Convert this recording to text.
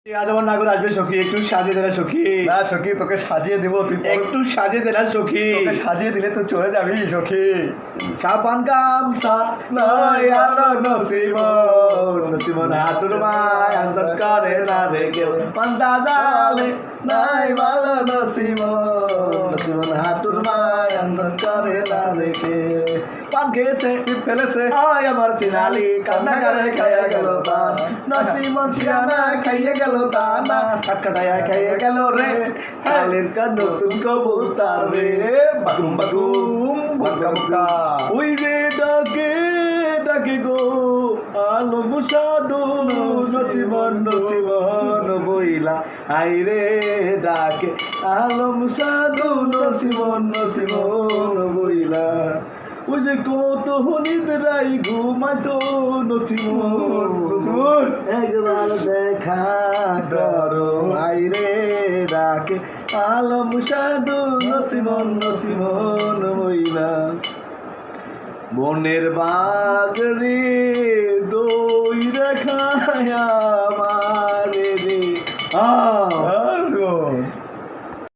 আজ আমার নাগর আসবে সখী, একটু সাজিয়ে দে না সখী। না সখী, তোকে সাজিয়ে দেবো, তুই একটু সাজিয়ে দে না সখী। তোকে সাজিয়ে দিলে তুই চলে যাবি সখী। চাপান গামছা নয় আলো নসিমন হাতুর মায় আন্দন করে না রে কেউ পান্তা জালে নাই ভালো নসিমন হাতুর মায় আন্দন করে না রে কেউ। পান খেয়েছে চিপ ফেলেছে আয় আমার সিনালি কান্না করে খাইয়া গেল তার নসিমন সিয়ানা খাইয়ে গেল তানা কাটকাটাইয়া খাইয়ে গেল রে হালের কা নতুন কবুতর রে বাকুম বাকুম বাকা বাকা ওই রে ডাকে ডাকে গো আলো মুসাদু নসিমন বইলা আই রে ডাকে আলো মুসাদু নসিমন বইলা ওই যে কত নিদ্রাই ঘুমাইছো নসিমন একবার দেখা করো আই রে ডাকে আলম সাধু নসিমন বইলা বনের বাগরে দই রেখায়